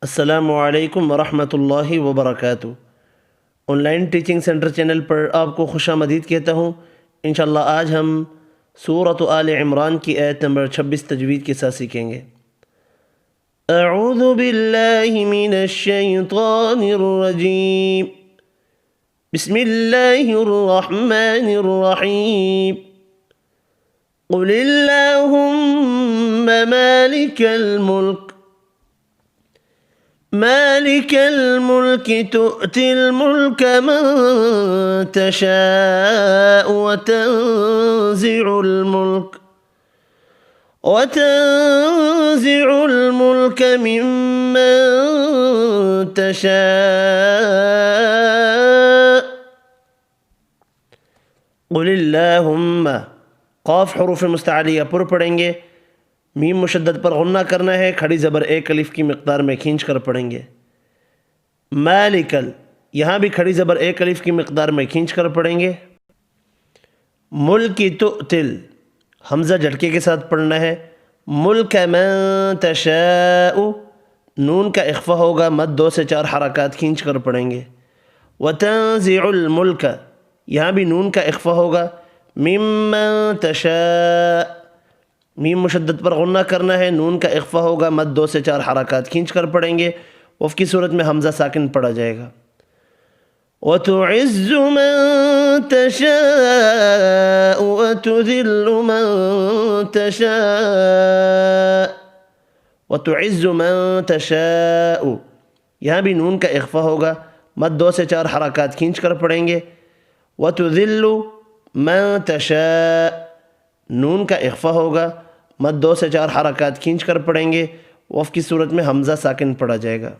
السلام علیکم ورحمۃ اللہ وبرکاتہ۔ Online teaching centre channel پر آپ کو خوش آمدید کہتا ہوں۔ انشاءاللہ آج ہم سورۃ آل عمران کی آیت نمبر 26 تجوید کے ساتھ سیکھیں گے۔ اعوذ باللہ من الشیطان الرجیم، بسم اللہ الرحمن الرحیم، قل اللہم مالك الملك تؤتي الملك من تشاء وتنزع الملك ممن تشاء قل اللہم، قاف حروف مستعلیہ پر پڑھیں گے، میم مشدد پر غنہ کرنا ہے، کھڑی زبر ایک الف کی مقدار میں کھینچ کر پڑھیں گے۔ مالکل، یہاں بھی کھڑی زبر ایک الف کی مقدار میں کھینچ کر پڑھیں گے۔ ملک تؤتل، حمزہ جھٹکے کے ساتھ پڑھنا ہے۔ ملک من تشاء، نون کا اخفا ہوگا، مد 2 سے 4 حرکات کھینچ کر پڑھیں گے۔ وتنزع الملک، یہاں بھی نون کا اخفا ہوگا۔ ممن تشاء، میم مشدد پر غنہ کرنا ہے، نون کا اخفا ہوگا، مد 2 سے 4 حرکات کھینچ کر پڑھیں گے۔ وف کی صورت میں حمزہ ساکن پڑھا جائے گا۔ وَتُعِزُّ مَن تَشَاءُ وَتُذِلُّ مَن تَشَاءُ، وَتُعِزُّ مَن تَشَاءُ، یہاں بھی نون کا اخفا ہوگا، مد 2 سے 4 حرکات کھینچ کر پڑھیں گے۔ وَتُذِلُّ مَن تَشَاءُ، نون کا اخفا ہوگا، مد 2 سے 4 حرکات کھینچ کر پڑھیں گے۔ وف کی صورت میں حمزہ ساکن پڑھا جائے گا۔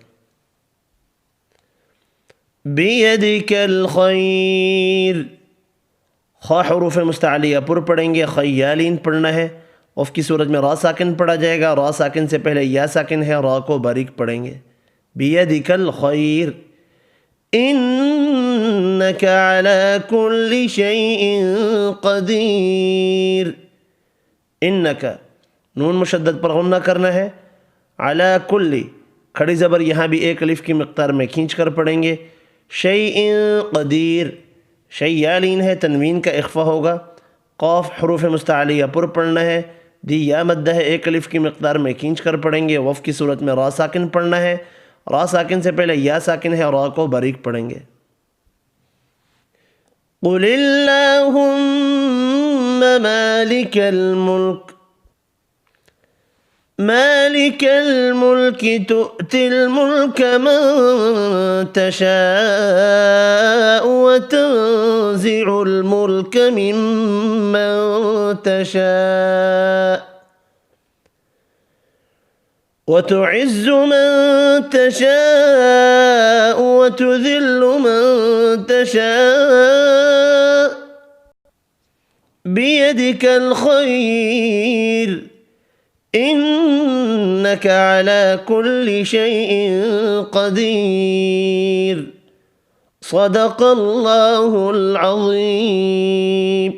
بیدک الخیر، خا حروف مستعلیہ پر پڑھیں گے، خیالین پڑھنا ہے۔ وف کی صورت میں را ساکن پڑھا جائے گا، را ساکن سے پہلے یا ساکن ہے، را کو باریک پڑھیں گے۔ بیدک الخیر، انک علی کل شیء قدیر، انک، نون مشدد پر غنہ کرنا ہے۔ علی کل، کھڑی زبر یہاں بھی ایک الف کی مقدار میں کھینچ کر پڑھیں گے۔ شیء قدیر، شیالین ہے، تنوین کا اخفا ہوگا۔ قاف حروف مستعلیہ پر پڑھنا ہے، دی یا مدہ ہے، ایک الف کی مقدار میں کھینچ کر پڑھیں گے۔ وف کی صورت میں را ساکن پڑھنا ہے، را ساکن سے پہلے یا ساکن ہے، را کو باریک پڑھیں گے۔ قل اللہم مالک الملک تؤتی الملک من تشاء وتنزع الملک ممن تشاء وتعز من تشاء وتذل من تشاء بیدک الخیر انک علی کل شیء قدیر، صدق اللہ العظیم۔